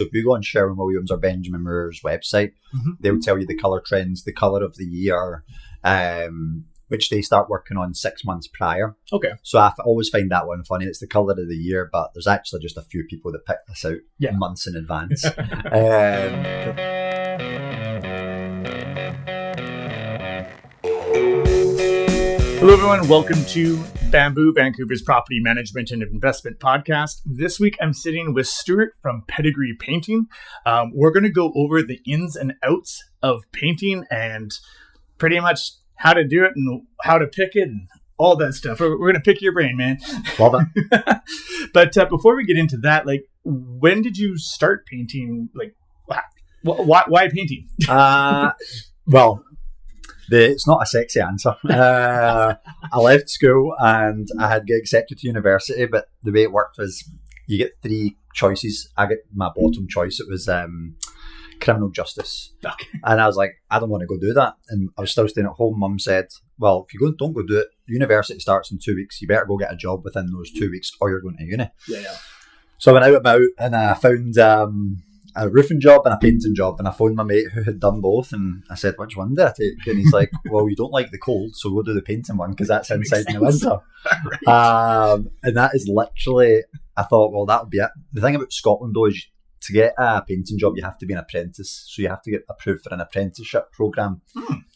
If you go on Sherwin-Williams or Benjamin Moor's website, they'll tell you the colour trends, the colour of the year, which they start working on 6 months prior. Okay. So I always find that one funny. It's the colour of the year, but there's actually just a few people that pick this out months in advance. Hello, everyone. Welcome to Bamboo, Vancouver's property management and investment podcast. This week, I'm sitting with Stuart from Pedigree Painting. We're going to go over the ins and outs of painting and pretty much how to do it and how to pick it and all that stuff. We're going to pick your brain, man. Love it. But before we get into that, like, when did you start painting? Like, why painting? Well, it's not a sexy answer. I left school and I had got accepted to university, but the way it worked was you get 3 choices. I get my bottom choice. It was criminal justice. Okay. And I was like, I don't want to go do that. And I was still staying at home. Mum said, well, if you don't go do it, university starts in 2 weeks. You better go get a job within those 2 weeks or you're going to uni. Yeah. So I went out and I found a roofing job and a painting job, and I phoned my mate who had done both, and I said, which one did I take? And he's like, well, you don't like the cold, so we'll do the painting one because that's inside in the winter. Right. And that is literally, I thought, well, that would be it. The thing about Scotland though is to get a painting job you have to be an apprentice, so you have to get approved for an apprenticeship program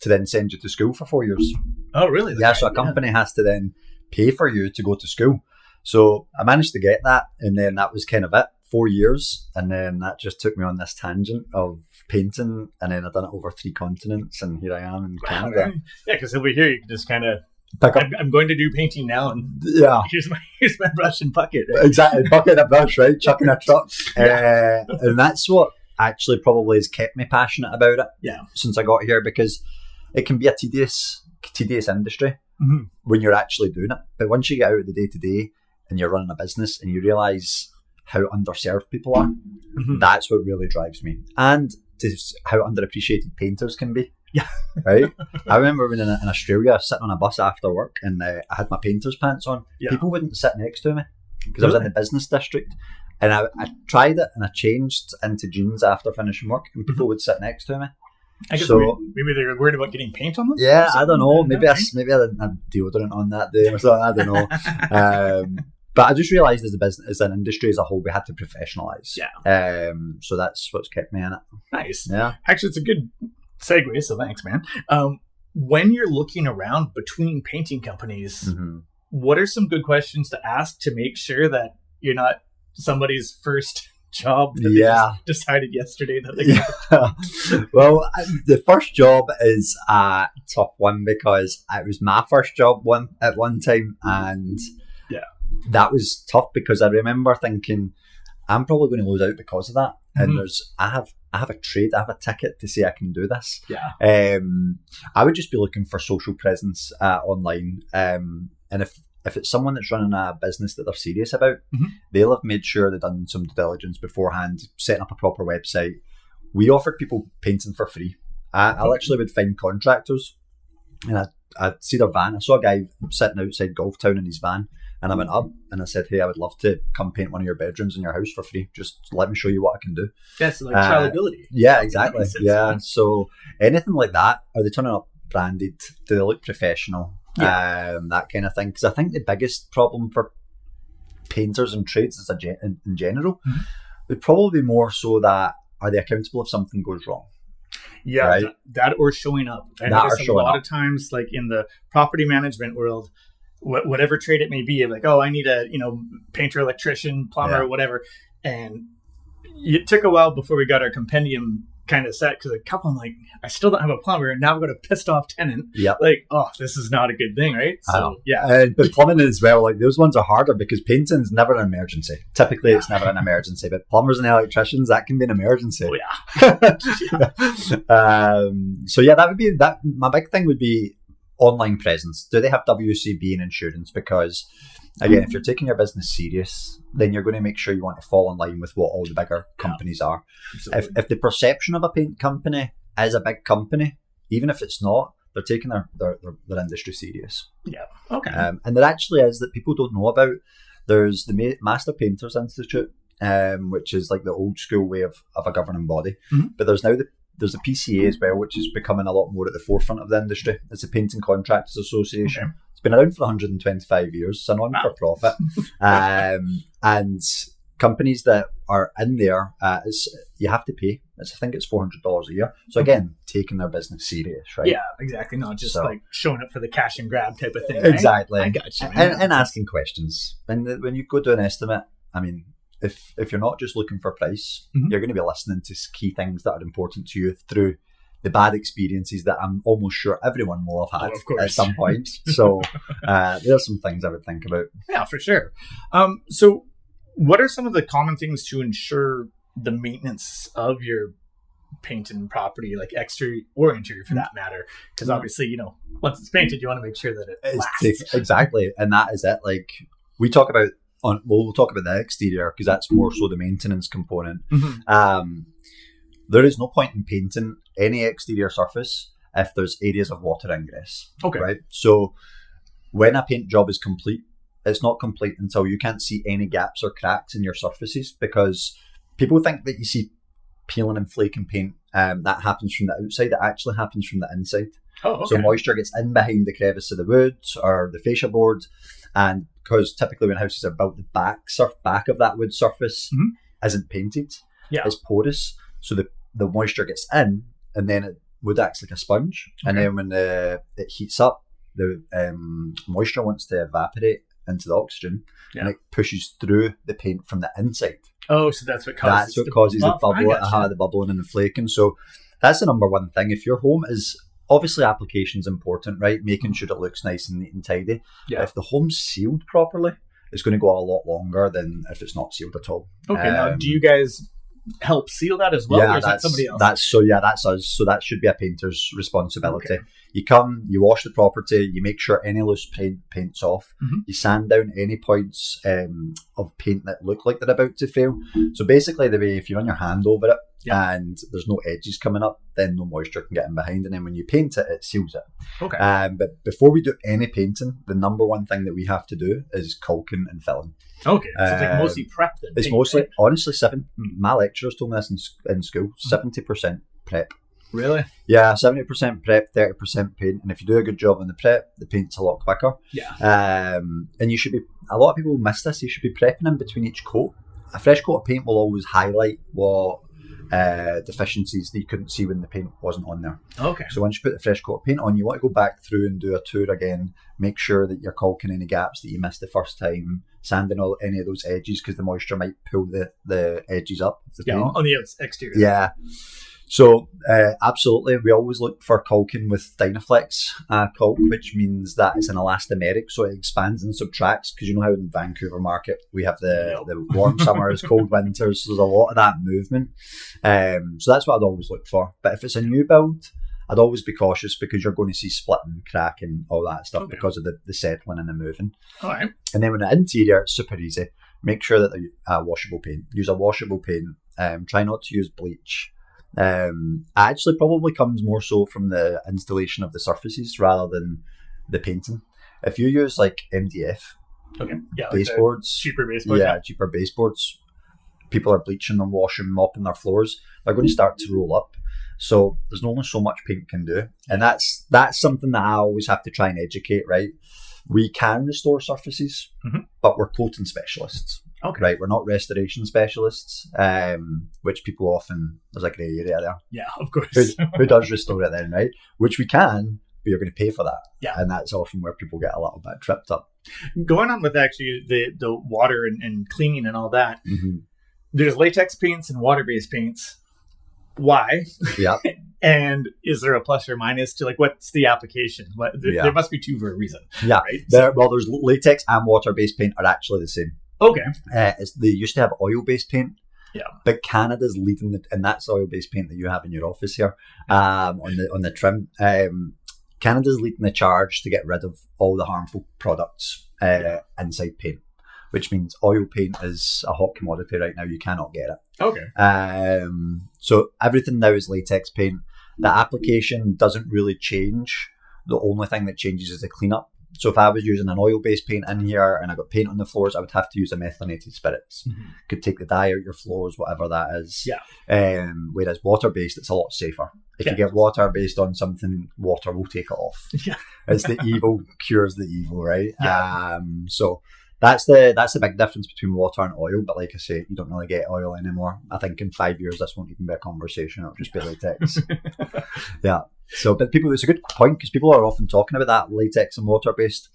to then send you to school for 4 years. Oh really? Yeah, so a company has to then pay for you to go to school. So I managed to get that, and then that was kind of it. 4 years, and then that just took me on this tangent of painting, and then I've done it over 3 continents, and here I am in Canada. Yeah, because over here you can just kind of pick up. I'm going to do painting now, and here's my brush and bucket. Right? Exactly, bucket and brush, right? Chucking a truck, and that's what actually probably has kept me passionate about it. Yeah, since I got here, because it can be a tedious industry when you're actually doing it, but once you get out of the day to day and you're running a business and you realise how underserved people are, that's what really drives me. And just how underappreciated painters can be. Yeah. Right? I remember when in Australia, sitting on a bus after work, and I had my painter's pants on. Yeah. People wouldn't sit next to me because I was in the business district. And I tried it, and I changed into jeans after finishing work, and people would sit next to me. I guess maybe they were worried about getting paint on them? Yeah, I don't know. Maybe I didn't have deodorant on that day or something. I don't know. But I just realised as an industry as a whole, we had to professionalise. Yeah. So that's what's kept me in it. Nice. Yeah. Actually, it's a good segue, so thanks, man. When you're looking around between painting companies, what are some good questions to ask to make sure that you're not somebody's first job that they just decided yesterday that they got? Well, the first job is a tough one because it was my first job at one time, and that was tough because I remember thinking, I'm probably going to lose out because of that. And I have a trade, I have a ticket to say I can do this. Yeah. I would just be looking for social presence online. And if it's someone that's running a business that they're serious about, they'll have made sure they've done some due diligence beforehand, setting up a proper website. We offered people painting for free. I literally would find contractors, and I'd see their van. I saw a guy sitting outside Golf Town in his van. And I went up and I said, hey, I would love to come paint one of your bedrooms in your house for free. Just let me show you what I can do. That's like trialability. Yeah, exactly. Yeah. So anything like that, are they turning up branded? Do they look professional? Yeah. That kind of thing. Because I think the biggest problem for painters and trades in general would probably be more so that, are they accountable if something goes wrong? Yeah, right? that or showing up. I notice a lot of times, like in the property management world, whatever trade it may be, I'm like, oh, I need a painter, electrician, plumber, whatever. And it took a while before we got our compendium kind of set, because a couple, I'm like, I still don't have a plumber, and now I've got a pissed off tenant. Yeah, like, oh, this is not a good thing, right? So but plumbing as well, like those ones are harder because painting's never an emergency. Typically, it's never an emergency, but plumbers and electricians, that can be an emergency. Oh yeah. So yeah, that would be that. My big thing would be online presence. Do they have WCB and insurance? Because again, if you're taking your business serious, then you're going to make sure you want to fall in line with what all the bigger companies are. If the perception of a paint company is a big company, even if it's not, they're taking their industry serious. Yeah. Okay. And there actually is that people don't know about. There's the Master Painters Institute which is like the old school way of a governing body. Mhm. But there's now there's a PCA as well, which is becoming a lot more at the forefront of the industry. It's a Painting Contractors Association. Okay. It's been around for 125 years. It's a non-for-profit. And companies that are in there, you have to pay. I think it's $400 a year. So again, taking their business serious, right? Yeah, exactly. Not just like showing up for the cash and grab type of thing. Right? Exactly. I got you. And asking questions. And when you go do an estimate, I mean, if you're not just looking for price, you're going to be listening to key things that are important to you through the bad experiences that I'm almost sure everyone will have had at some point. So there's some things I would think about. Yeah, for sure. So what are some of the common things to ensure the maintenance of your painted property, like exterior or interior for that matter? Because obviously, you know, once it's painted, you want to make sure that it lasts. Exactly. And that is it. Like we'll talk about the exterior because that's more so the maintenance component. There is no point in painting any exterior surface if there's areas of water ingress. Okay. Right. So when a paint job is complete, it's not complete until you can't see any gaps or cracks in your surfaces, because people think that you see peeling and flaking paint. That happens from the outside. It actually happens from the inside. Oh, okay. So moisture gets in behind the crevice of the wood or the fascia board, and because typically when houses are built, the back of that wood surface isn't painted. Yeah. It's porous, so the moisture gets in, and then wood acts like a sponge. Okay. And then when it heats up, the moisture wants to evaporate into the oxygen, and it pushes through the paint from the inside. Oh, so that's what causes the bubble, the bubbling and the flaking. So that's the number one thing. If your home is obviously application's important, right? Making sure it looks nice and neat and tidy. Yeah. If the home's sealed properly, it's going to go a lot longer than if it's not sealed at all. Okay. Now, do you guys help seal that as well, or is that somebody else? That's us. So that should be a painter's responsibility. Okay. You come, you wash the property, you make sure any loose paint's off, you sand down any points of paint that look like they're about to fail. So basically, the way if you run your hand over it and there's no edges coming up, then no moisture can get in behind, and then when you paint it, it seals it. Okay. But before we do any painting, the number one thing that we have to do is caulking and filling. Okay, so it's like mostly prep then. It's mostly, honestly, my lecturers told me this in school, 70% prep. Really? Yeah, 70% prep, 30% paint. And if you do a good job on the prep, the paint's a lot quicker. Yeah. And you should be, a lot of people miss this, you should be prepping in between each coat. A fresh coat of paint will always highlight what deficiencies that you couldn't see when the paint wasn't on there. Okay. So once you put the fresh coat of paint on, you want to go back through and do a tour again, make sure that you're caulking any gaps that you missed the first time, sanding any of those edges because the moisture might pull the edges up. On the exterior. Yeah. So absolutely, we always look for caulking with Dynaflex caulk, which means that it's an elastomeric, so it expands and subtracts. Because you know how in Vancouver market we have the warm summers, cold winters, so there's a lot of that movement. So that's what I'd always look for. But if it's a new build, I'd always be cautious because you're going to see splitting, cracking, all that stuff because of the settling and the moving. All right. And then when the interior, it's super easy. Make sure that they're washable paint. Use a washable paint. Try not to use bleach. Actually probably comes more so from the installation of the surfaces rather than the painting. If you use like MDF baseboards, cheaper baseboards, cheaper baseboards, people are bleaching them, washing, mopping their floors, they're going to start to roll up. So there's only so much paint can do, and that's something that I always have to try and educate. Right, we can restore surfaces, but we're coating specialists. Okay. Right, we're not restoration specialists, which people often, there's a grey area there. Yeah, of course. Who does restore it then, right? Which we can, but you're going to pay for that. Yeah. And that's often where people get a little bit tripped up. Going on with actually the water and cleaning and all that, there's latex paints and water-based paints. Why? Yeah. And is there a plus or minus to, like, what's the application? There must be two for a reason. Yeah. Right? There's latex and water-based paint are actually the same. Okay. They used to have oil-based paint. Yeah. But Canada's leading and that's oil-based paint that you have in your office here on the trim. Canada's leading the charge to get rid of all the harmful products inside paint, which means oil paint is a hot commodity right now. You cannot get it. Okay. So everything now is latex paint. The application doesn't really change. The only thing that changes is the cleanup. So if I was using an oil-based paint in here and I got paint on the floors, I would have to use a methylated spirits. Could take the dye out your floors, whatever that is. Whereas water-based, it's a lot safer. If you get water-based on something, water will take it off. It's the evil cures the evil, right? So that's the big difference between water and oil. But like I say, you don't really get oil anymore. I think in 5 years, this won't even be a conversation. It'll just be latex. So, but it's a good point because people are often talking about that latex and water-based,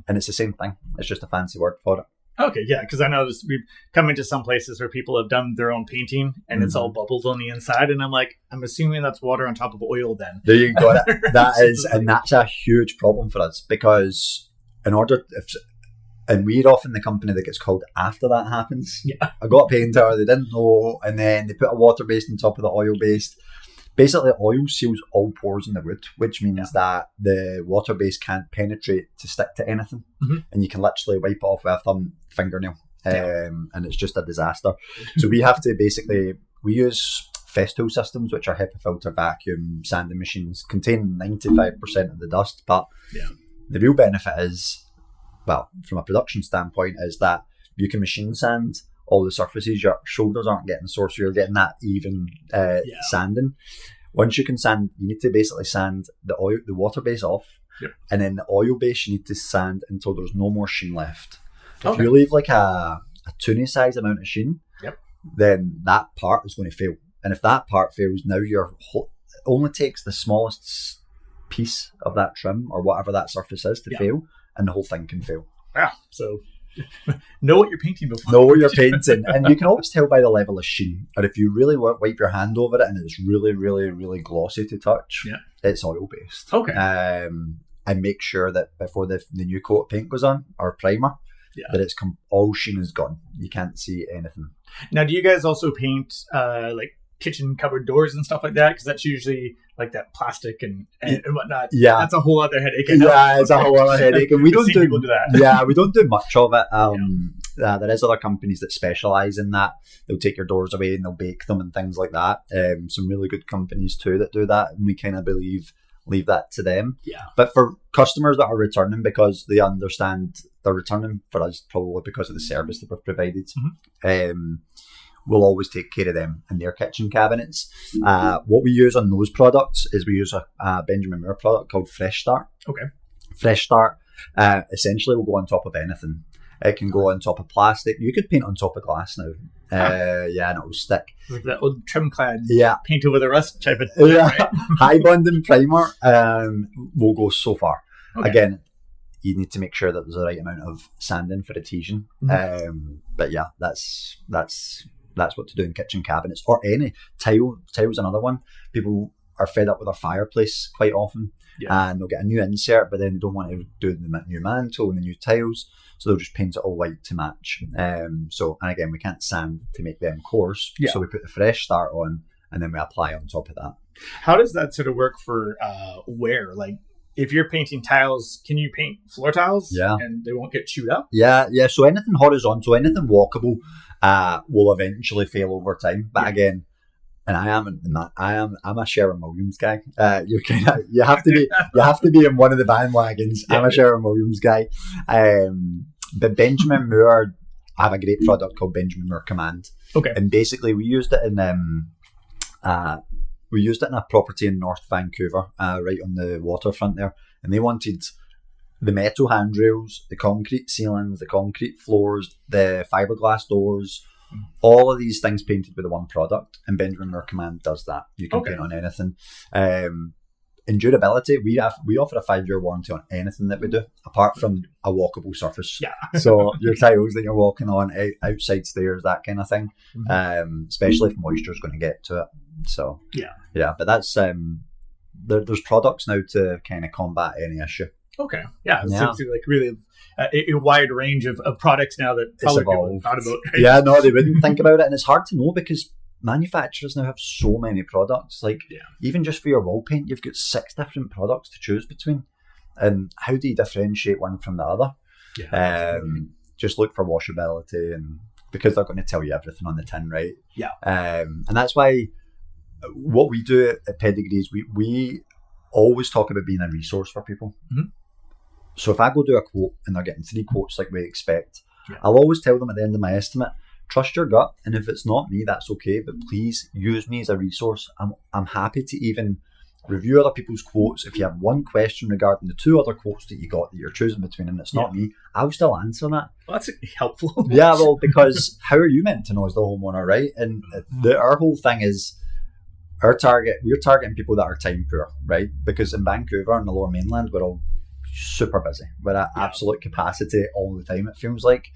and it's the same thing. It's just a fancy word for it. Okay, yeah, because I know we've come into some places where people have done their own painting and it's all bubbled on the inside, and I'm assuming that's water on top of oil then. There you go. That's a huge problem for us because and we're often the company that gets called after that happens. I got a painter, they didn't know, and then they put a water-based on top of the oil-based. Basically, oil seals all pores in the wood, which means that the water-based can't penetrate to stick to anything, and you can literally wipe it off with a fingernail, and it's just a disaster. So we have to we use Festool systems, which are HEPA filter vacuum sanding machines, contain 95% of the dust, but the real benefit is, well, from a production standpoint, is that you can machine sand all the surfaces. Your shoulders aren't getting sore, so you're getting that even sanding. Once you can sand, you need to basically sand the water base off, and then the oil base you need to sand until there's no more sheen left. If you leave like a toonie size amount of sheen, then that part is going to fail. And if that part fails, now it only takes the smallest piece of that trim or whatever that surface is to fail, and the whole thing can fail. So know what you're painting before. Know what you're painting. And you can always tell by the level of sheen. Or if you really wipe your hand over it and it's really, really, really glossy to touch, it's oil-based. And make sure that before the new coat of paint goes on, or primer, that it's all sheen is gone. You can't see anything. Now, do you guys also paint like kitchen cupboard doors and stuff like that? Because that's usually like that plastic and whatnot. That's a whole other headache. It's a whole other headache, and we don't do that. We don't do much of it. There is other companies that specialize in that. They'll take your doors away and they'll bake them and things like that. Some really good companies too that do that, and we kind of leave that to them. But for customers that are returning, because they understand they're returning for us probably because of the service that we've provided, we'll always take care of them in their kitchen cabinets. What we use on those products is we use a Benjamin Moore product called Fresh Start. Fresh Start essentially will go on top of anything. It can go on top of plastic. You could paint on top of glass now. And it will stick. Like that old trim clad paint over the rust type of High bonding primer will go so far. Again, you need to make sure that there's the right amount of sanding for adhesion. But that's what to do in kitchen cabinets or any tile's another one. People are fed up with their fireplace quite often, and they'll get a new insert, but then they don't want to do the new mantle and the new tiles, so they'll just paint it all white to match. And again, we can't sand to make them coarse, so we put the Fresh Start on and then we apply on top of that. How does that sort of work for wear? Like, if you're painting tiles, can you paint floor tiles and they won't get chewed up? So anything horizontal, anything walkable will eventually fail over time. But again, and I'm a Sherwin-Williams guy. You have to be in one of the bandwagons. I'm a Sherwin-Williams guy. But Benjamin Moore, I have a great product called Benjamin Moore Command. And basically we used it in a property in North Vancouver, right on the waterfront there, and they wanted the metal handrails, the concrete ceilings, the concrete floors, the fiberglass doors, all of these things painted with the one product, and Benjamin Moore Command does that. You can paint on anything. In durability, we offer a 5-year warranty on anything that we do, apart from a walkable surface. So your tiles that you're walking on, outside stairs, that kind of thing, especially if moisture is going to get to it. So but that's there's products now to kind of combat any issue. It seems to be like really a wide range of products now that probably people thought about. Right? They wouldn't think about it, and it's hard to know because manufacturers now have so many products. Like even just for your wall paint, you've got 6 different products to choose between, and how do you differentiate one from the other? Just look for washability, and because they're going to tell you everything on the tin, right? And that's why what we do at Pedigree is we always talk about being a resource for people. So if I go do a quote and they're getting 3 quotes like we expect, I'll always tell them at the end of my estimate, trust your gut, and if it's not me, that's okay, but please use me as a resource. I'm happy to even review other people's quotes. If you have one question regarding the 2 other quotes that you got that you're choosing between and it's not me, I'll still answer that. Well, that's helpful. Yeah, well, because how are you meant to know as the homeowner, right? And our whole thing is we're targeting people that are time poor, right? Because in Vancouver and the Lower Mainland, we're all super busy. We're at absolute capacity all the time, it feels like.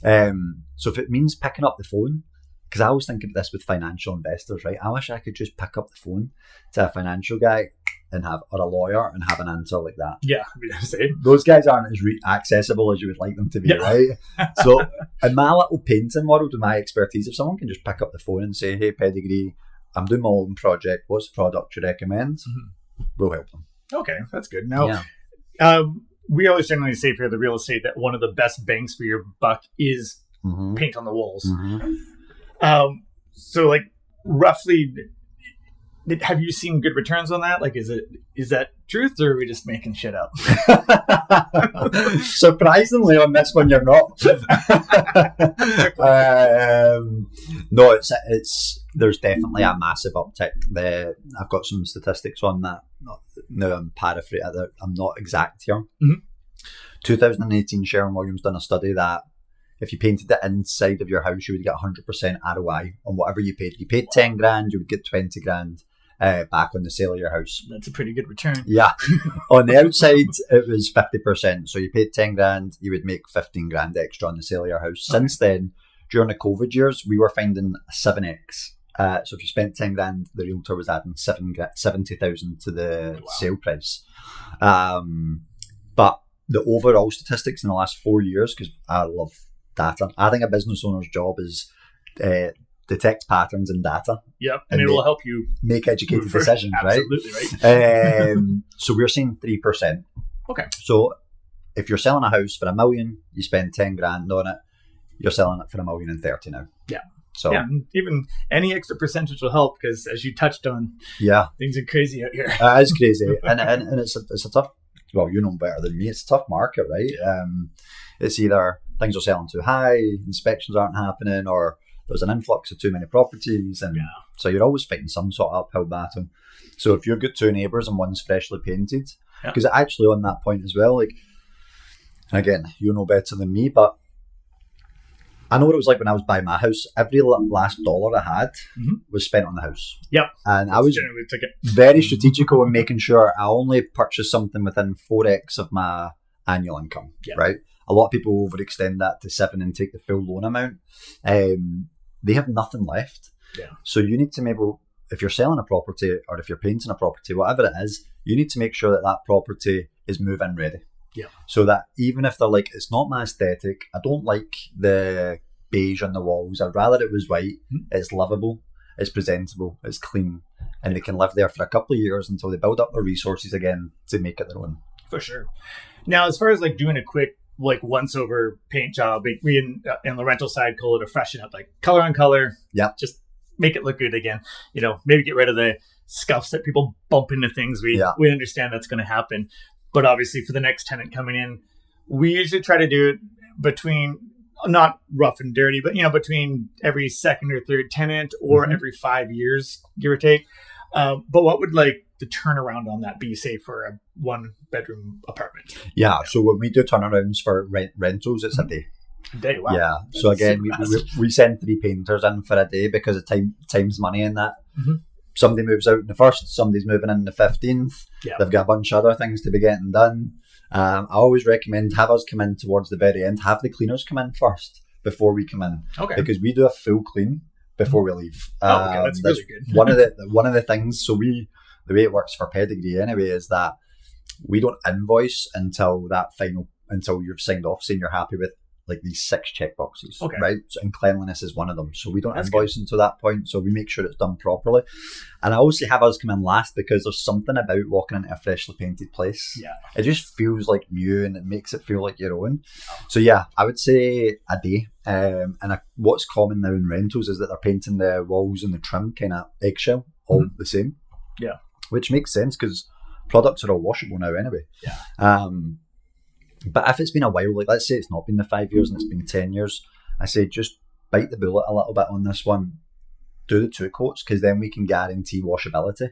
So if it means picking up the phone, because I always think of this with financial investors, right? I wish I could just pick up the phone to a financial guy or a lawyer and have an answer like that. Yeah, I mean, same. Those guys aren't as accessible as you would like them to be, right? So in my little painting world, with my expertise, if someone can just pick up the phone and say, hey, Pedigree, I'm doing my own project, what's the product you recommend? We'll help them. Okay, that's good. Now, we always generally say for the real estate that one of the best bangs for your buck is paint on the walls. So like roughly, have you seen good returns on that? Like, is that truth, or are we just making shit up? Surprisingly, on this one, you're not. No, it's there's definitely a massive uptick. I've got some statistics on that. No, I'm paraphrasing. I'm not exact here. 2018, Sharon Williams done a study that if you painted the inside of your house, you would get 100% ROI on whatever you paid. You paid 10 grand, you would get 20 grand back on the sale of your house. That's a pretty good return. Yeah. On the outside, it was 50%. So you paid 10 grand, you would make 15 grand extra on the sale of your house. Okay. Since then, during the COVID years, we were finding 7x. So if you spent 10 grand, the realtor was adding 70,000 to the sale price. But the overall statistics in the last 4 years, because I love data. I think a business owner's job is detect patterns in data. Yep, and it will help you make educated decisions, right? Absolutely right. So we're seeing 3%. Okay. So if you're selling a house for $1 million, you spend 10 grand on it, you're selling it for $1,030,000 now. Yeah. So and even any extra percentage will help because, as you touched on, things are crazy out here. It is crazy, and it's a tough. Well, you know better than me. It's a tough market, right? It's either things are selling too high, inspections aren't happening, or there's an influx of too many properties, and so you're always fighting some sort of uphill battle. So if you've got 2 neighbours and one's freshly painted, because actually on that point as well, like, and again, you know better than me, but I know what it was like when I was buying my house. Every last dollar I had was spent on the house. Yep. And I was very strategical in making sure I only purchased something within 4x of my annual income, right? A lot of people overextend that to 7 and take the full loan amount. They have nothing left. Yeah. So you need to maybe, if you're selling a property or if you're painting a property, whatever it is, you need to make sure that that property is move-in ready. Yeah. So that even if they're like, it's not my aesthetic, I don't like the beige on the walls, I'd rather it was white, it's livable, it's presentable, it's clean, and they can live there for a couple of years until they build up their resources again to make it their own. For sure. Now, as far as like doing a quick like once over paint job, we in the rental side call it a freshen up, like color on color. Yeah. Just make it look good again. You know, maybe get rid of the scuffs that people bump into things. We understand that's going to happen. But obviously for the next tenant coming in, we usually try to do it between, not rough and dirty, but, you know, between every second or third tenant or every 5 years, give or take. But what would like the turnaround on that be, say, for a 1-bedroom apartment? Yeah, so when we do turnarounds for rentals, it's a day. A day, wow. Yeah, so again, we send 3 painters in for a day because of time's money in that. Somebody moves out in the 1st, somebody's moving in the 15th. Yeah. They've got a bunch of other things to be getting done. I always recommend have us come in towards the very end. Have the cleaners come in first before we come in. Okay. Because we do a full clean before we leave. Okay, that's really good. one of the things. So the way it works for Pedigree anyway is that we don't invoice until you've signed off saying you're happy with like these 6 checkboxes, right? So, and cleanliness is one of them. So we don't invoice until that point. So we make sure it's done properly. And I always have us come in last because there's something about walking into a freshly painted place. Yeah. It just feels like new and it makes it feel like your own. So yeah, I would say a day. What's common now in rentals is that they're painting the walls and the trim kind of eggshell, all the same. Yeah. Which makes sense because products are all washable now anyway. Yeah. But if it's been a while, like let's say it's not been the 5 years and it's been 10 years, I say just bite the bullet a little bit on this one. Do the 2 coats, because then we can guarantee washability.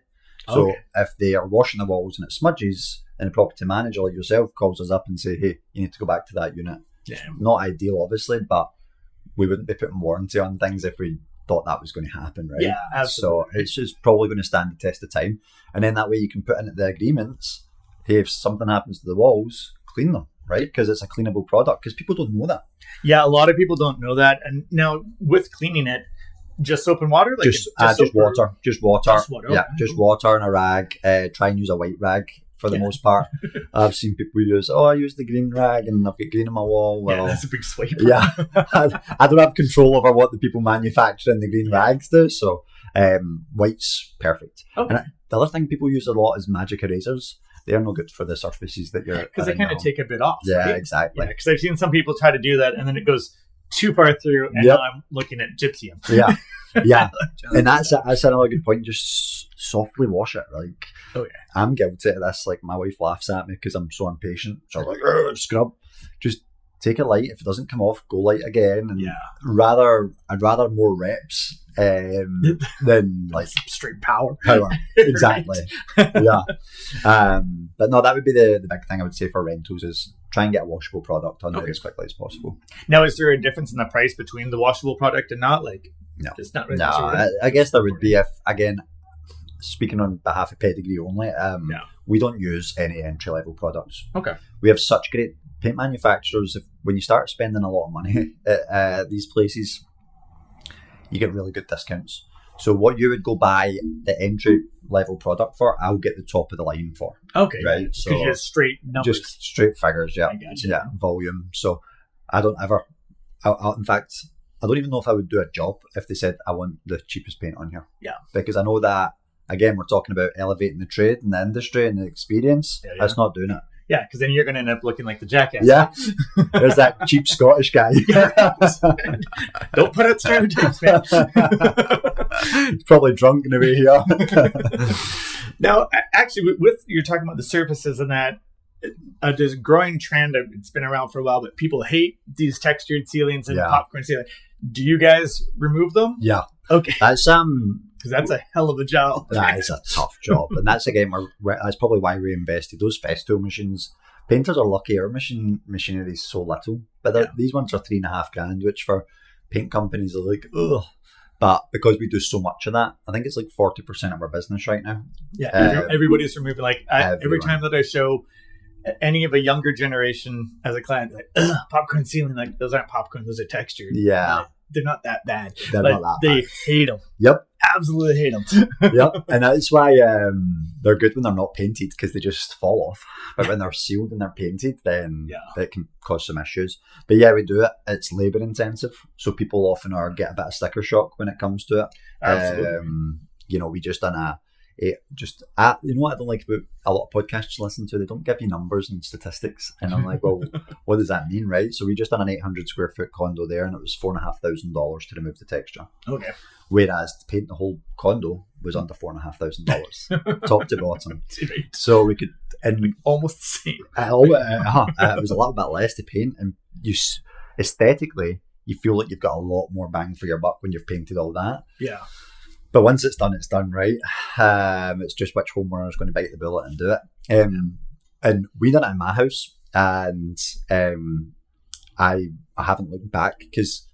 So if they are washing the walls and it smudges, and the property manager like yourself calls us up and say, hey, you need to go back to that unit. Yeah. Not ideal, obviously, but we wouldn't be putting warranty on things if we thought that was going to happen, right? Yeah, absolutely. So it's just probably going to stand the test of time. And then that way you can put in the agreements, hey, if something happens to the walls, clean them, right? Because it's a cleanable product, because people don't know that. Yeah, a lot of people don't know that. And now with cleaning it, just soap and water? Like just water. Just water. Yeah, okay. Just water and a rag. Try and use a white rag for the most part. I've seen people use, I use the green rag and I've got green on my wall. Well, that's a big swipe. Yeah. I don't have control over what the people manufacturing the green rags do. So white's perfect. Okay. And the other thing people use a lot is magic erasers. They're no good for the surfaces that you're... Because they kind of take a bit off. Yeah, right? exactly. Yeah, because I've seen some people try to do that and then it goes too far through, and now I'm looking at gypsum. Yeah, yeah, and that's another good point. Just softly wash it. Like, I'm guilty of this. Like, my wife laughs at me because I'm so impatient. So I'm like, scrub. Just take it light. If it doesn't come off, go light again. And I'd rather more reps than like straight power. Exactly. Yeah. But no, that would be the big thing I would say for rentals is try and get a washable product on there as quickly as possible. Now, is there a difference in the price between the washable product and not? Like, no, it's not really. No, I guess there would be if, again, speaking on behalf of Pedigree only, we don't use any entry level products. Okay. We have such great paint manufacturers. When you start spending a lot of money at these places, you get really good discounts. So what you would go buy the entry level product for, I'll get the top of the line for. Okay. Right. So just straight numbers. Just straight figures. Yeah. I gotcha. Yeah. Volume. So I don't ever. In fact, I don't even know if I would do a job if they said I want the cheapest paint on here. Yeah. Because I know that, again, we're talking about elevating the trade and the industry and the experience. Yeah. That's not doing it. Yeah, because then you're going to end up looking like the jackass. Yeah, there's that cheap Scottish guy. Don't put out stereotypes, man. He's probably drunk in the way here. Now, actually, with you're talking about the surfaces and that, there's a growing trend. It's been around for a while, but people hate these textured ceilings and popcorn ceiling. Do you guys remove them? Yeah. Okay. That's because that's a hell of a job. That is a tough job, and that's again that's probably why we invested those Festool machines. Painters are lucky our machinery is so little, but these ones are $3,500, which for paint companies are like, ugh. But because we do so much of that, I think it's like 40% of our business right now. Yeah, everybody's removing. Like every time that I show any of a younger generation as a client, like, ugh, popcorn ceiling, like those aren't popcorn, those are textured. Yeah. They're not that bad. They're not that bad. They hate them. Yep. Absolutely hate them. Yep. And that's why they're good when they're not painted, because they just fall off. But when they're sealed and they're painted, then that can cause some issues. But yeah, we do it. It's labour intensive. So people often get a bit of sticker shock when it comes to it. Absolutely. We just done you know what I don't like about a lot of podcasts you listen to, they don't give you numbers and statistics, and I'm like, well, what does that mean, right? So we just done an 800 square foot condo there, and it was $4,500 to remove the texture. Okay. Whereas to paint the whole condo was under $4,500 top to bottom. So we could, and we almost the same. It was a little bit less to paint, and aesthetically you feel like you've got a lot more bang for your buck when you've painted all that. Yeah. But once it's done, right? It's just which homeowner is going to bite the bullet and do it. And we done it in my house, and I haven't looked back, because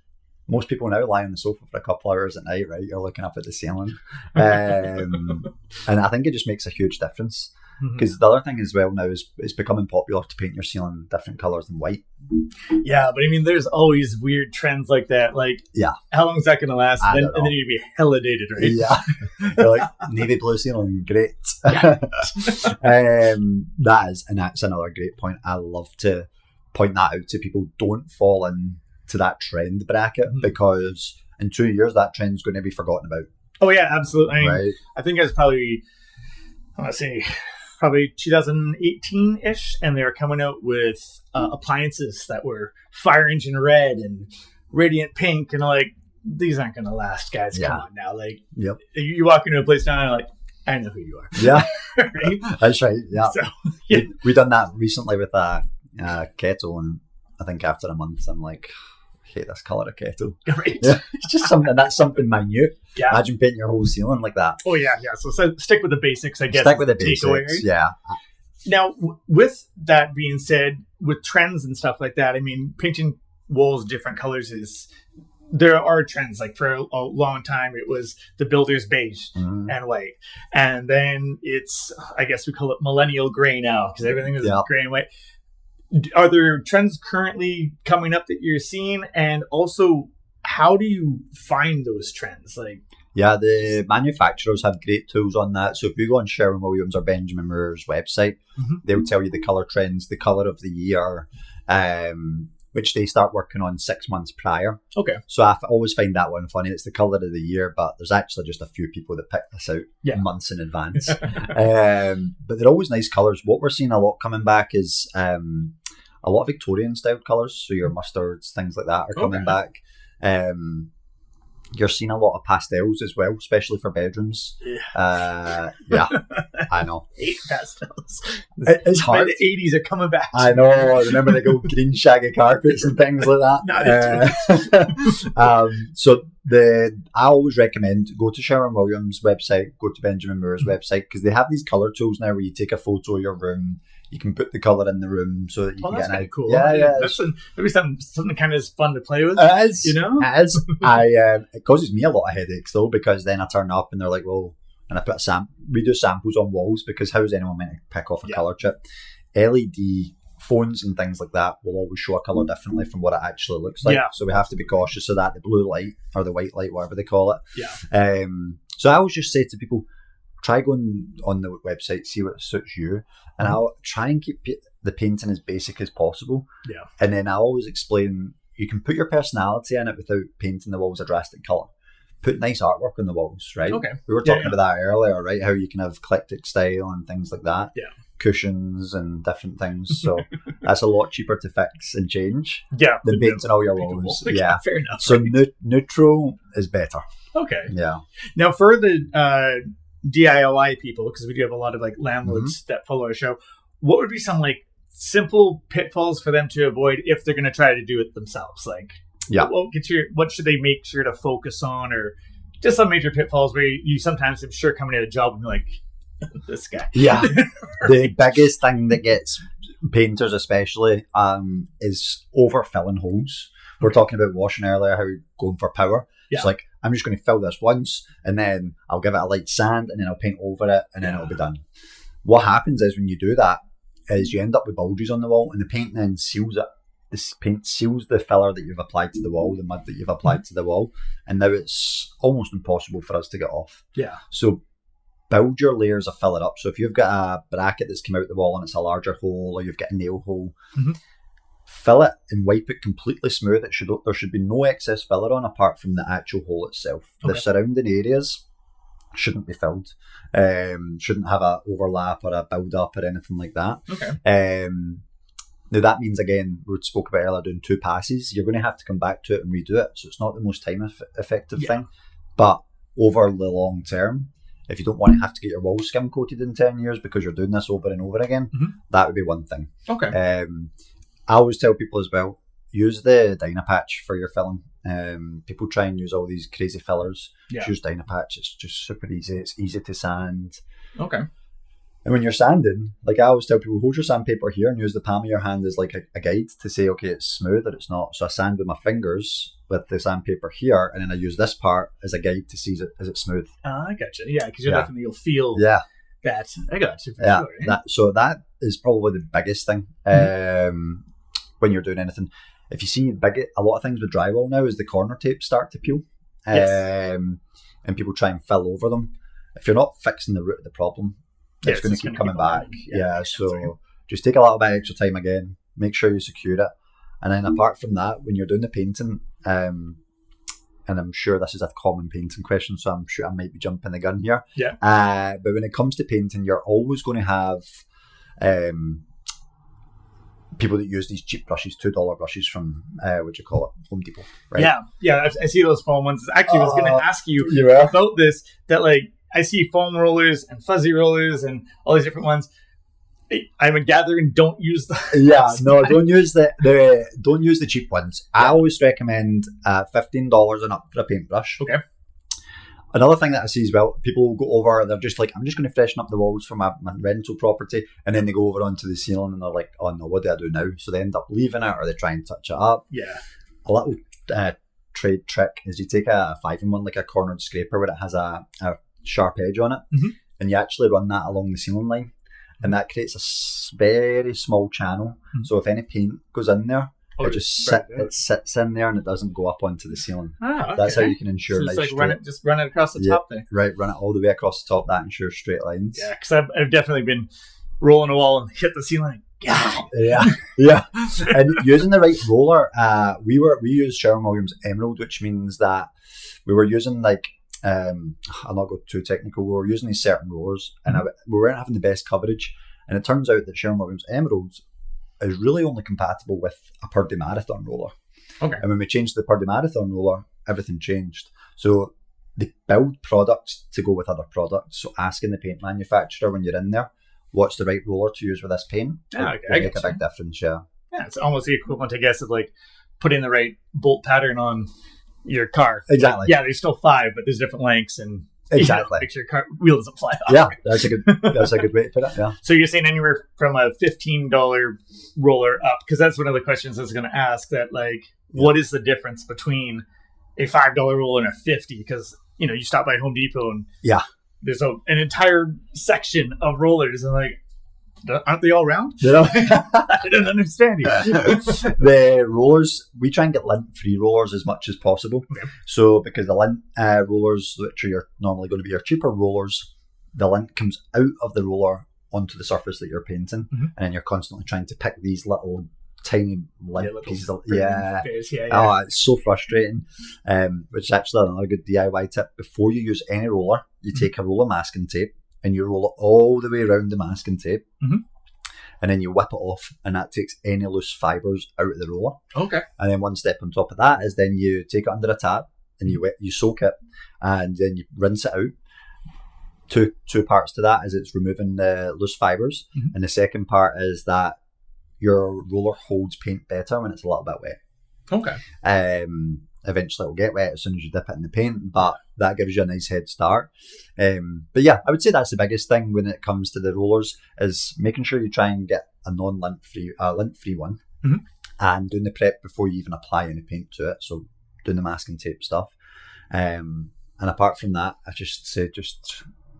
most people now lie on the sofa for a couple hours at night, right? You're looking up at the ceiling. And I think it just makes a huge difference. Because the other thing as well now is it's becoming popular to paint your ceiling different colours than white. Yeah, but I mean, there's always weird trends like that. Like, how long is that going to last? And then you'd be hella dated, right? Yeah. You're like, navy blue ceiling, great. That's another great point. I love to point that out to people. Don't fall into that trend bracket, because in 2 years, that trend's going to be forgotten about. Oh, yeah, absolutely. I mean, I think it was probably, I want to say, probably 2018-ish, and they were coming out with appliances that were fire engine red and radiant pink, and like, these aren't going to last, guys. Come on now. Like, you walk into a place now and I'm like, I know who you are. Yeah. Right? That's right. Yeah. So, we done that recently with kettle, and I think after a month, I'm like, I hate this colour of kettle. Right. Yeah, it's just something minute. Yeah. Imagine painting your whole ceiling like that. Oh yeah. So stick with the basics, I guess. Stick with the basics. Takeaway. Yeah. Now, with that being said, with trends and stuff like that, I mean, painting walls different colors there are trends. Like for a long time, it was the builder's beige and white. And then it's, I guess we call it millennial gray now because everything is gray and white. Are there trends currently coming up that you're seeing? And also, how do you find those trends? Like, yeah, the manufacturers have great tools on that. So if you go on Sherwin-Williams or Benjamin Moor's website, they'll tell you the colour trends, the colour of the year, which they start working on 6 months prior. Okay. So I always find that one funny. It's the colour of the year, but there's actually just a few people that pick this out months in advance. But they're always nice colours. What we're seeing a lot coming back is a lot of Victorian styled colours. So your mustards, things like that are coming back. You're seeing a lot of pastels as well, especially for bedrooms. Yeah, I know. Hate pastels. It's hard. The 80s are coming back. I know. I remember they go green shaggy carpets and things like that. So I always recommend go to Sherwin-Williams' website, go to Benjamin Moor's website, because they have these colour tools now where you take a photo of your room. You can put the colour in the room so that you can get an idea. Cool. Yeah. That's maybe something kind of fun to play with. It is. You know? It is. It causes me a lot of headaches though, because then I turn up and they're like, well, and I put we do samples on walls because how is anyone meant to pick off a colour chip? LED phones and things like that will always show a colour differently from what it actually looks like. So we have to be cautious of that, the blue light or the white light, whatever they call it. Yeah. So I always just say to people, try going on the website, see what suits you, and I'll try and keep the painting as basic as possible. Yeah. And then I always explain, you can put your personality in it without painting the walls a drastic colour. Put nice artwork on the walls, right? Okay. We were talking about that earlier, right? How you can have eclectic style and things like that. Yeah. Cushions and different things. So that's a lot cheaper to fix and change than painting all your walls. Yeah, fair enough. So neutral is better. Okay. Yeah. Now for the DIY people, because we do have a lot of like landlords that follow our show, what would be some like simple pitfalls for them to avoid if they're going to try to do it themselves? Like, what should they make sure to focus on, or just some major pitfalls where you sometimes, I'm sure, coming at a job and be like, this guy. Yeah. The biggest thing that gets painters especially is overfilling holes. We're talking about washing earlier, how you're going for power. It's like, I'm just going to fill this once and then I'll give it a light sand and then I'll paint over it and then it'll be done. What happens is when you do that is you end up with bulges on the wall and the paint then seals it. This paint seals the filler that you've applied to the wall, the mud that you've applied to the wall, and now it's almost impossible for us to get off. Yeah. So build your layers of filler up. So if you've got a bracket that's come out the wall and it's a larger hole, or you've got a nail hole, fill it and wipe it completely smooth. There should be no excess filler on apart from the actual hole itself. Okay. The surrounding areas shouldn't be filled. Shouldn't have a overlap or a build up or anything like that. Okay. Now that means, again, we spoke about earlier, doing 2 passes. You're going to have to come back to it and redo it. So it's not the most time effective thing. But over the long term, if you don't want to have to get your walls skim coated in 10 years because you're doing this over and over again, that would be one thing. Okay. I always tell people as well, use the Dynapatch for your filling. People try and use all these crazy fillers. Yeah. Use Dynapatch. It's just super easy. It's easy to sand. Okay. And when you're sanding, like I always tell people, hold your sandpaper here and use the palm of your hand as like a guide to say, okay, it's smooth or it's not. So I sand with my fingers with the sandpaper here, and then I use this part as a guide to see is it smooh. I gotcha. Yeah, because you'll feel that. I got you. For sure, So that is probably the biggest thing when you're doing anything. If you see a lot of things with drywall now is the corner tapes start to peel, and people try and fill over them. If you're not fixing the root of the problem, it's going to keep coming back. So just take a little bit extra time again. Make sure you secure it. And then apart from that, when you're doing the painting, and I'm sure this is a common painting question, so I'm sure I might be jumping the gun here. Yeah. But when it comes to painting, you're always going to have people that use these cheap brushes, $2 brushes from Home Depot, right? Yeah. I see those foam ones. Actually, I was going to ask you about this. That like I see foam rollers and fuzzy rollers and all these different ones. I'm gathering don't use the don't use the cheap ones. I always recommend $15 and up for a paintbrush. Okay. Another thing that I see as well, people will go over, they're just like, I'm just going to freshen up the walls for my rental property, and then they go over onto the ceiling and they're like, oh no, what do I do now? So they end up leaving it, or they try and touch it up. Yeah. A little trade trick is you take a 5-in-1, like a cornered scraper where it has a sharp edge on it, and you actually run that along the ceiling line, and that creates a very small channel. So if any paint goes in there, it sits in there and it doesn't go up onto the ceiling. Okay. That's how you can ensure nice. It's like run it across the top there. Right, run it all the way across the top. That ensures straight lines. Yeah, because I've definitely been rolling a wall and hit the ceiling. God. Yeah. And using the right roller, we used Sherwin-Williams Emerald, which means that we were using I'll not go too technical. We were using these certain rollers, and we weren't having the best coverage. And it turns out that Sherwin-Williams Emerald is really only compatible with a Purdue Marathon roller. Okay. And when we changed to the Purdue Marathon roller, everything changed. So they build products to go with other products. So asking the paint manufacturer when you're in there, what's the right roller to use with this paint? Okay. It make a big difference, yeah. Yeah, it's almost the equivalent, I guess, of like putting the right bolt pattern on your car. Exactly. Yeah, there's still 5, but there's different lengths, and make sure your car wheel doesn't fly off. Yeah, that's a good way to put it. Yeah. So you're saying anywhere from a $15 roller up, because that's one of the questions I was going to ask. That what is the difference between a $5 roller and a $50? Because you stop by Home Depot and there's an entire section of rollers, and aren't they all round? I don't understand you. The rollers, we try and get lint-free rollers as much as possible. Okay. So because the lint rollers, which are normally going to be your cheaper rollers, the lint comes out of the roller onto the surface that you're painting, and then you're constantly trying to pick these little tiny lint pieces. Oh, it's so frustrating. Which is actually another good DIY tip. Before you use any roller, you take a roll of masking tape, and you roll it all the way around the masking tape, and then you whip it off, and that takes any loose fibres out of the roller. Okay. And then one step on top of that is then you take it under a tap, and you soak it, and then you rinse it out. Two parts to that is it's removing the loose fibres, and the second part is that your roller holds paint better when it's a little bit wet. Okay. Eventually it'll get wet as soon as you dip it in the paint, but that gives you a nice head start. But yeah, I would say that's the biggest thing when it comes to the rollers, is making sure you try and get a lint-free one, and doing the prep before you even apply any paint to it. So doing the masking tape stuff. And apart from that, I just say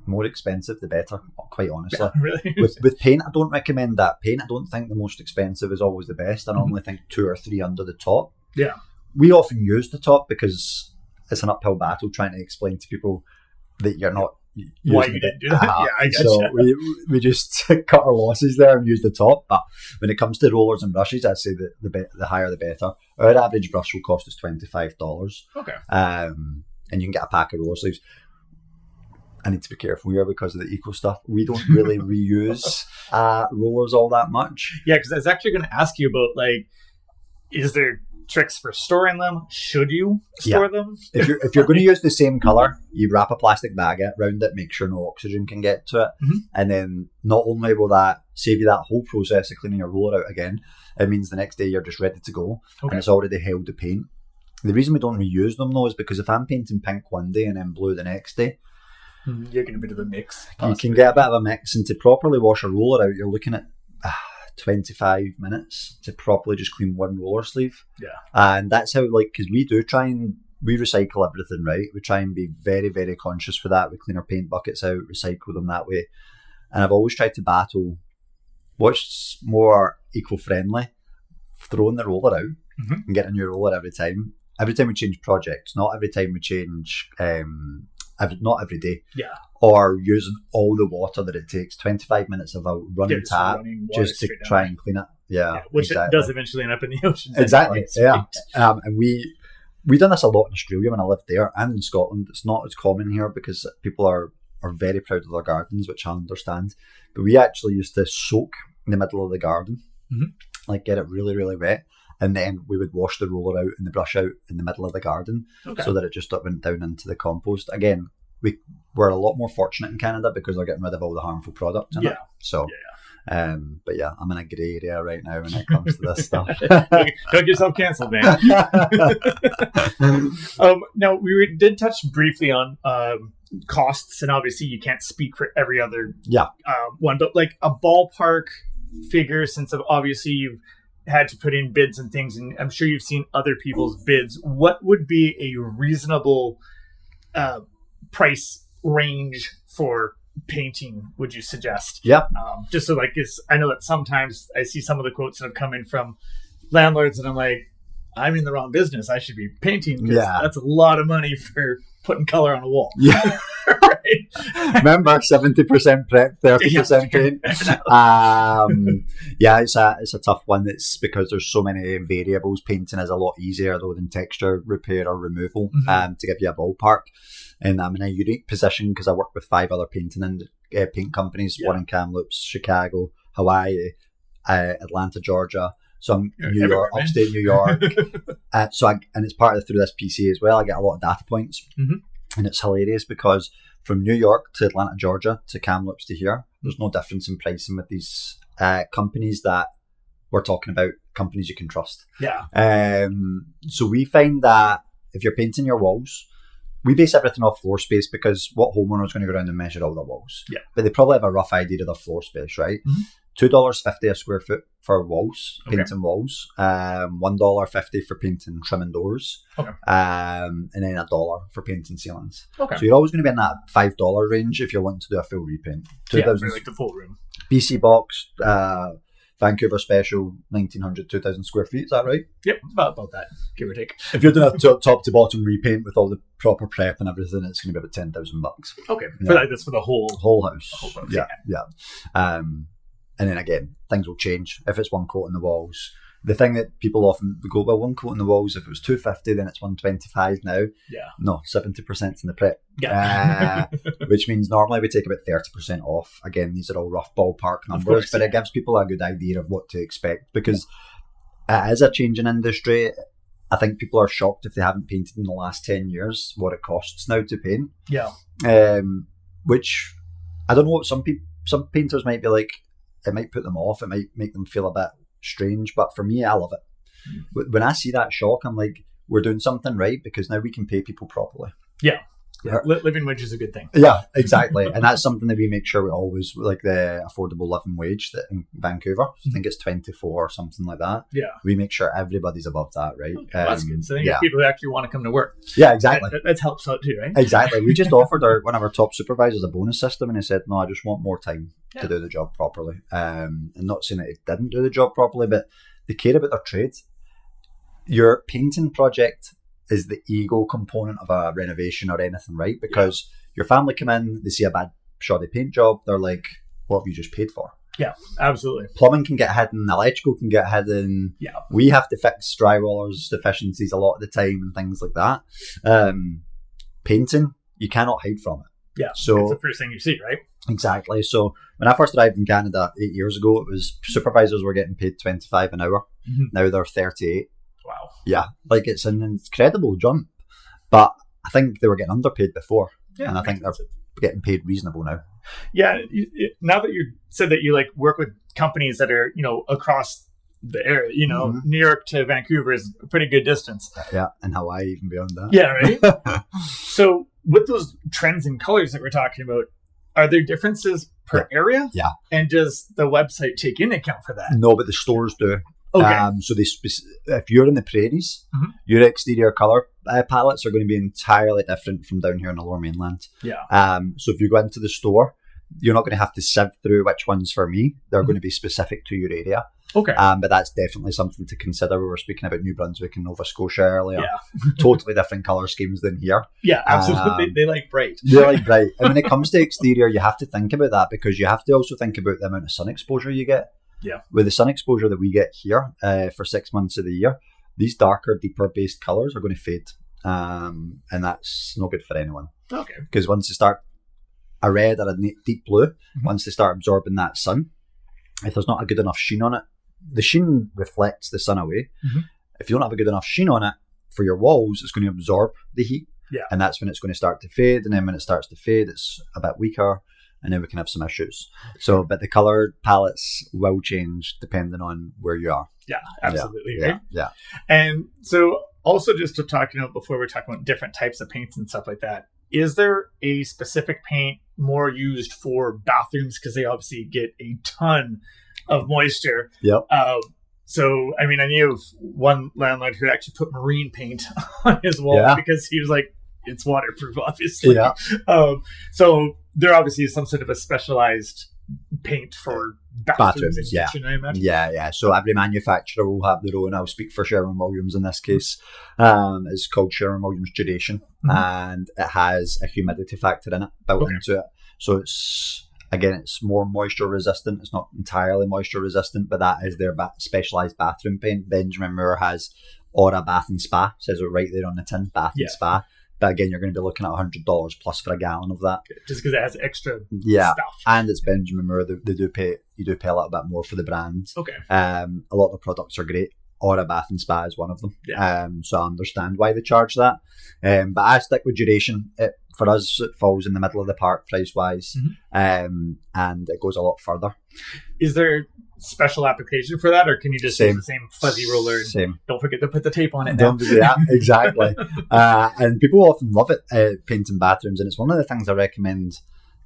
more expensive the better, quite honestly. Yeah, really? With paint, I don't recommend that. Paint, I don't think the most expensive is always the best. I normally think 2 or 3 under the top. Yeah. We often use the top because it's an uphill battle trying to explain to people that you're not why you didn't do that. Yeah, I guess. So we just cut our losses there and use the top. But when it comes to rollers and brushes, I'd say that the higher the better. Our average brush will cost us $25. Okay. And you can get a pack of roller sleeves. I need to be careful here because of the eco stuff. We don't really reuse rollers all that much. Yeah, because I was actually going to ask you about is there tricks for storing them? Should you store them? If you're going to use the same color, you wrap a plastic bag around it, make sure no oxygen can get to it, and then not only will that save you that whole process of cleaning your roller out again, it means the next day you're just ready to go, and it's already held the paint. The reason we don't reuse them though is because if I'm painting pink one day and then blue the next day, you're getting a bit of a mix. You can get a bit of a mix, and to properly wash a roller out, you're looking at 25 minutes to properly just clean one roller sleeve. Yeah. And that's how, because we recycle everything, right? We try and be very, very conscious for that. We clean our paint buckets out, recycle them that way. And I've always tried to battle what's more eco-friendly, throwing the roller out and getting a new roller every time. Every time we change projects, not every time we change, not every day. Yeah. Or using all the water that it takes, 25 minits of a running tap just to try and clean it. Yeah. Which it does eventually end up in the ocean. Exactly. Yeah. And we done this a lot in Australia when I lived there, and in Scotland. It's not as common here because people are very proud of their gardens, which I understand. But we actually used to soak in the middle of the garden, get it really, really wet. And then we would wash the roller out and the brush out in the middle of the garden so that it just went down into the compost. Again, we're a lot more fortunate in Canada because they're getting rid of all the harmful products in it. So But yeah, I'm in a grey area right now when it comes to this stuff. Don't get yourself cancelled, man. Now, we did touch briefly on costs, and obviously you can't speak for every other one, but like a ballpark figure, since obviously you've had to put in bids and things, and I'm sure you've seen other people's bids. What would be a reasonable price range for painting, would you suggest? Yeah. Just so like I know that sometimes I see some of the quotes that have come in from landlords and I'm like, I'm in the wrong business. I should be painting because that's a lot of money for putting color on a wall. Yeah. Right. Remember, 70% prep, 30% paint. It's a tough one. It's because there's so many variables. Painting is a lot easier though than texture repair or removal. To give you a ballpark. And I'm in a unique position because I work with 5 other paint companies, one in Kamloops, Chicago, Hawaii, Atlanta, Georgia. So I'm New York, upstate New York. And it's part of through this PC as well. I get a lot of data points, and it's hilarious because from New York to Atlanta, Georgia to Kamloops to here, there's no difference in pricing with these companies that we're talking about. Companies you can trust. Yeah. So we find that if you're painting your walls, we base everything off floor space because what homeowner is going to go around and measure all the walls? Yeah. But they probably have a rough idea of their floor space, right? $2.50 a square foot for walls, painting walls. $1.50 for painting trimming doors. Okay. And then $1 for painting ceilings. Okay. So you're always going to be in that $5 range if you're wanting to do a full repaint. For like the full room. BC box, Vancouver special, 1,900, 2,000 square feet. Is that right? Yep, about that, give or take. If you're doing a top to bottom repaint with all the proper prep and everything, it's going to be about $10,000. Okay, that's for the whole house. The whole house. Yeah. And then again, things will change. If it's one coat on the walls, the thing that people often go, well, one coat on the walls, if it was $250, then it's $125 now. Yeah. No, 70% in the prep. Yeah. Which means normally we take about 30% off. Again, these are all rough ballpark numbers, but it gives people a good idea of what to expect because it is a changing industry. I think people are shocked if they haven't painted in the last 10 years, what it costs now to paint. Yeah. Which I don't know what some painters might be like. It might put them off. It might make them feel a bit strange. But for me, I love it. When I see that shock, I'm like, we're doing something right because now we can pay people properly. Yeah. Living wage is a good thing. Yeah, exactly. And that's something that we make sure we always, like the affordable living wage that in Vancouver, I think it's 24 or something like that. Yeah. We make sure everybody's above that, right? Okay, that's good. So then you have people who actually want to come to work. Yeah, exactly. That helps out too, right? Exactly. We just offered one of our top supervisors a bonus system and he said, no, I just want more time to do the job properly. And not saying that he didn't do the job properly, but they care about their trade. Your painting project is the ego component of a renovation or anything, right? Because your family come in, they see a bad shoddy paint job, they're like, what have you just paid for? Yeah, absolutely. Plumbing can get hidden, electrical can get hidden. Yeah. We have to fix drywallers' deficiencies a lot of the time and things like that. Painting, you cannot hide from it. Yeah, so it's the first thing you see, right? Exactly. So when I first arrived in Canada 8 years ago, it was supervisors were getting paid $25 an hour. Now they're $38. Wow. Yeah, like it's an incredible jump. But I think they were getting underpaid before. Yeah, and I think they're getting paid reasonable now. Yeah, now that you said that you like work with companies that are, across the area, New York to Vancouver is a pretty good distance. Yeah, and Hawaii even beyond that. Yeah, right? So with those trends and colors that we're talking about, are there differences per area? Yeah. And does the website take into account for that? No, but the stores do. Okay. So if you're in the prairies, your exterior color palettes are going to be entirely different from down here in the Lower Mainland. Yeah. So if you go into the store, you're not going to have to sift through which ones for me. They're going to be specific to your area. Okay. But that's definitely something to consider. We were speaking about New Brunswick and Nova Scotia earlier. Yeah. Totally different color schemes than here. Yeah, absolutely. They like bright. They like bright. And when it comes to exterior, you have to think about that because you have to also think about the amount of sun exposure you get. Yeah. With the sun exposure that we get here for 6 months of the year, these darker, deeper based colours are going to fade. And that's no good for anyone. Okay. Because once they start a red or a deep blue, once they start absorbing that sun, if there's not a good enough sheen on it, the sheen reflects the sun away. If you don't have a good enough sheen on it for your walls, it's going to absorb the heat. Yeah. And that's when it's going to start to fade. And then when it starts to fade, it's a bit weaker. and then we can have some issues. So, but the color palettes will change depending on where you are. Yeah, absolutely. Yeah, right? yeah. And so also just to talk, before we're talking about different types of paints and stuff like that, is there a specific paint more used for bathrooms? Because they obviously get a ton of moisture. Yep. So, I mean, I knew of one landlord who actually put marine paint on his wall because he was like, it's waterproof, obviously. Yeah. So there obviously is some sort of a specialized paint for bathrooms and kitchen, I imagine. Yeah. So every manufacturer will have their own. I'll speak for Sherwin-Williams in this case. It's called Sherwin-Williams Duration, and it has a humidity factor in it built into it. So it's more moisture resistant. It's not entirely moisture resistant, but that is their specialized bathroom paint. Benjamin Moore has Aura Bath and Spa. It says it right there on the tin, Bath and Spa. But again, you're going to be looking at $100 plus for a gallon of that. Just because it has extra stuff. And it's Okay. Benjamin Moore. You do pay a little bit more for the brands. Okay. A lot of the products are great. Aura Bath and Spa is one of them. Yeah. So I understand why they charge that. But I stick with Duration. For us, it falls in the middle of the park price-wise. And it goes a lot further. Is there special application for that, or can you just use the same fuzzy roller? Same. Don't forget to put the tape on it now. Yeah, exactly. And people often love it, painting bathrooms, and it's one of the things I recommend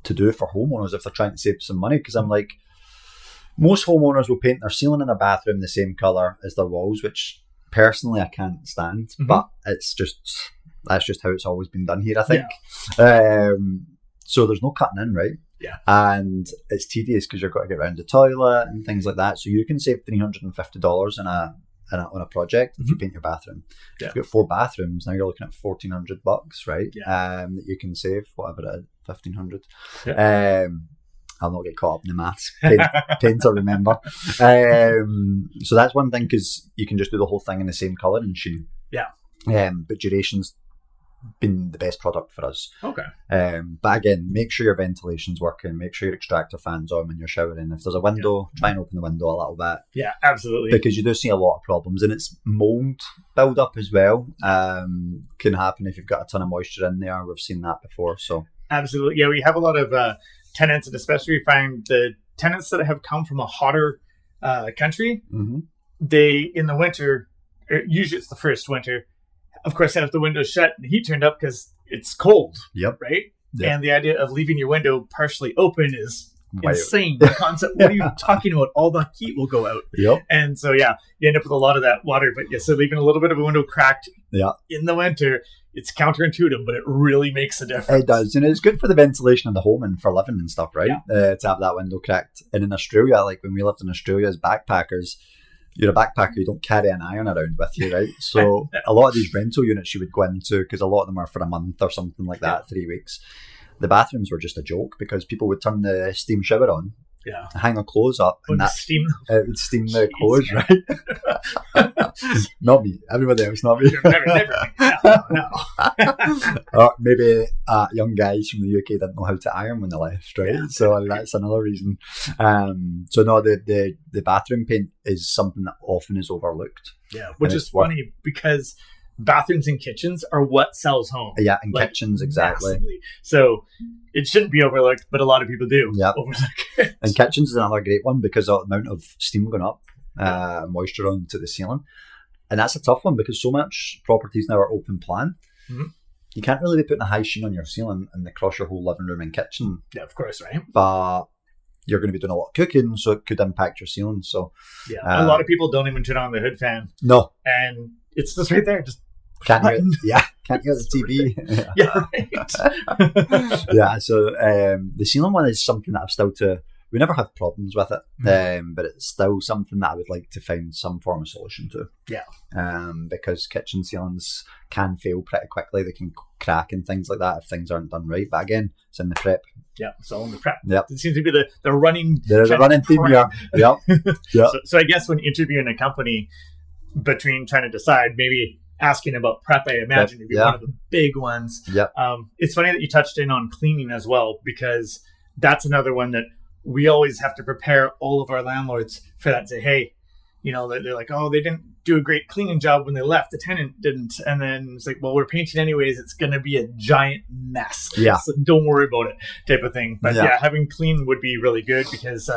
to do for homeowners if they're trying to save some money, because I'm like, most homeowners will paint their ceiling in their bathroom the same colour as their walls, which personally I can't stand, but that's just how it's always been done here, I think. So there's no cutting in, right? Yeah. And it's tedious because you've got to get around the toilet and things like that. So you can save $350 on a project if you paint your bathroom. Yeah. If you've got 4 bathrooms, now you're looking at $1,400, right? Yeah. That you can save, whatever it is, $1,500. Yeah. I'll not get caught up in the maths. Paint to remember. So that's one thing, because you can just do the whole thing in the same colouring scheme. Yeah. But Duration's been the best product for us. Okay. But again, make sure your ventilation's working. Make sure your extractor fan's on when you're showering. If there's a window, try and open the window a little bit. Yeah, absolutely. Because you do see a lot of problems, and it's mold build up as well. Can happen if you've got a ton of moisture in there. We've seen that before. So absolutely, yeah. We have a lot of tenants, and especially we find the tenants that have come from a hotter country. They in the winter, usually it's the first winter, of course, have the windows shut and the heat turned up because it's cold. Yep. Right? Yep. And the idea of leaving your window partially open is insane. The concept, what are you talking about? All the heat will go out. Yep. And so, you end up with a lot of that water. But so leaving a little bit of a window cracked in the winter, it's counterintuitive, but it really makes a difference. It does. It's good for the ventilation of the home and for living and stuff, right? To have that window cracked. And in Australia, like when we lived in Australia as backpackers, you're a backpacker, you don't carry an iron around with you, right? So a lot of these rental units you would go into, because a lot of them are for a month or something like that, 3 weeks. The bathrooms were just a joke because people would turn the steam shower on, hang their clothes up, and that it would steam their clothes, right? Not me, everybody else, not me. No. Or maybe young guys from the UK didn't know how to iron when they left, right? Yeah. So that's another reason. So no, the bathroom paint is something that often is overlooked. Yeah, which is funny because bathrooms and kitchens are what sells homes. Yeah, and kitchens, exactly. Massively. So it shouldn't be overlooked, but a lot of people do overlook it. And kitchens is another great one because of the amount of steam going up, moisture onto the ceiling. And that's a tough one because so much properties now are open plan. You can't really be putting a high sheen on your ceiling and across your whole living room and kitchen. Yeah, of course, right? But you're going to be doing a lot of cooking, so it could impact your ceiling. So a lot of people don't even turn on the hood fan. No. And it's just right there. Just can't hear the TV. Right. So the ceiling one is something that I've still we never have problems with it, but it's still something that I would like to find some form of solution to. Because kitchen ceilings can fail pretty quickly. They can crack and things like that if things aren't done right. But again, it's in the prep. Yeah, it's all in the prep. Yep. It seems to be the running... There's a running theme here. Yep. So I guess when interviewing a company, between trying to decide, maybe asking about prep, I imagine would be one of the big ones. Yep. It's funny that you touched in on cleaning as well, because that's another one that we always have to prepare all of our landlords for that. Say, hey, they're like, oh, they didn't do a great cleaning job when they left. The tenant didn't. And then it's like, well, we're painting anyways. It's going to be a giant mess. Yeah. So don't worry about it type of thing. But having clean would be really good because,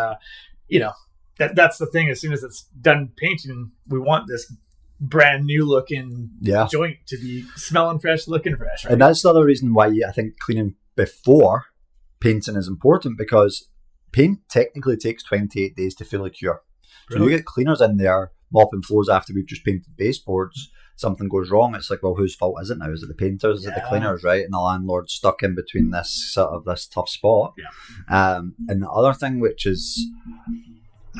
that's the thing. As soon as it's done painting, we want this brand new looking joint to be smelling fresh, looking fresh. Right? And that's the other reason why I think cleaning before painting is important, because paint technically takes 28 days to fully cure. So you get cleaners in there mopping floors after we've just painted baseboards. Something goes wrong. It's like, well, whose fault is it now? Is it the painters? Is it the cleaners? Right? And the landlord's stuck in between this tough spot. Yeah. And the other thing, which is,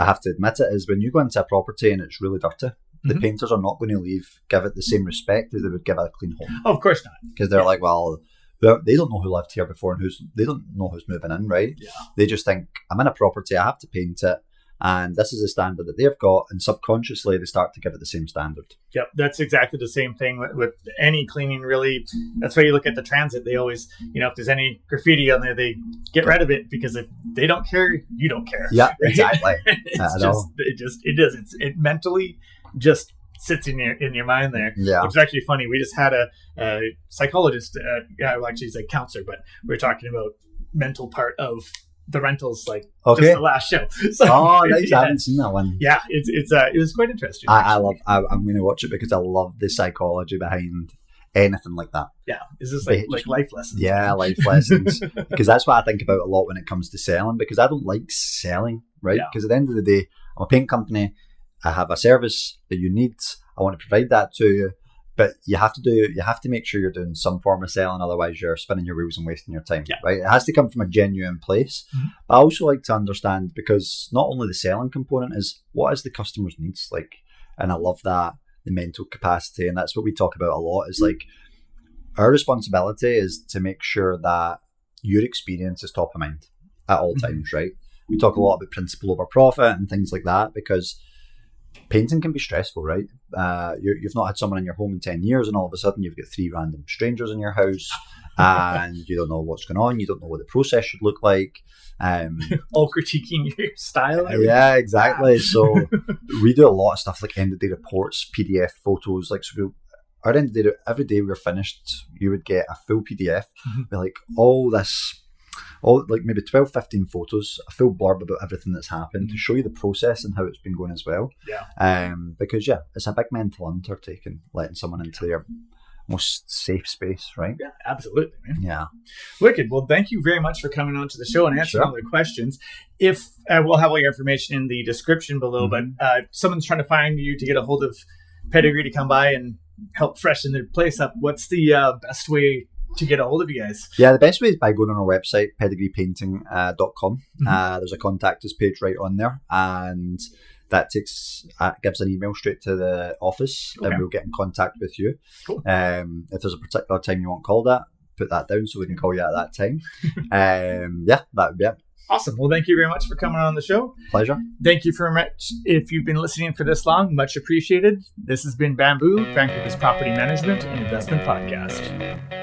I have to admit it, is when you go into a property and it's really dirty, the painters are not going to give it the same respect as they would give it a clean home. Oh, of course not. Because they're like, well, they don't know who lived here before and they don't know who's moving in, right? Yeah. They just think, I'm in a property, I have to paint it, and this is the standard that they've got, and subconsciously they start to give it the same standard. Yep, that's exactly the same thing with any cleaning, really. That's why you look at the transit. They always, if there's any graffiti on there, they get rid of it, because if they don't care, you don't care. Yeah, exactly. It mentally just sits in your mind there. Yeah. Which is actually funny. We just had a psychologist, he's a counselor, but we were talking about mental part of the rentals, just the last show. So, nice. I haven't seen that one. Yeah, it was quite interesting. I'm going to watch it because I love the psychology behind anything like that. Yeah, is this like life lessons? Yeah, life lessons. Because that's what I think about a lot when it comes to selling, because I don't like selling, right? Because at the end of the day, I'm a paint company. I have a service that you need. I want to provide that to you, but you have to make sure you're doing some form of selling. Otherwise, you're spinning your wheels and wasting your time. Yeah. Right? It has to come from a genuine place. Mm-hmm. But I also like to understand, because not only the selling component is what is the customer's needs like, and I love that, the mental capacity, and that's what we talk about a lot. Is like, our responsibility is to make sure that your experience is top of mind at all times. Right? We talk a lot about principle over profit and things like that, because painting can be stressful, right? You've not had someone in your home in 10 years, and all of a sudden you've got 3 random strangers in your house, and you don't know what's going on. You don't know what the process should look like. All critiquing your style. Yeah, exactly. So we do a lot of stuff like end of day reports, PDF photos. Our end of day, every day we're finished, you would get a full PDF. Be like, maybe 12, 15 photos, a full blurb about everything that's happened to show you the process and how it's been going as well. Yeah. Because it's a big mental undertaking, letting someone into their most safe space, right? Yeah, absolutely, man. Yeah. Wicked. Well, thank you very much for coming on to the show and answering all the questions. If we'll have all your information in the description below, but someone's trying to find you to get a hold of Pedigree to come by and help freshen their place up, what's the best way to get a hold of you guys? Yeah, the best way is by going on our website, pedigreepainting.com. There's a contact us page right on there, and that gives an email straight to the office, and we'll get in contact with you. Cool. If there's a particular time you want called at, put that down so we can call you at that time. That would be it. Awesome. Well, thank you very much for coming on the show. Pleasure. Thank you very much. If you've been listening for this long, much appreciated. This has been Bamboo, Vancouver's Property Management and Investment Podcast.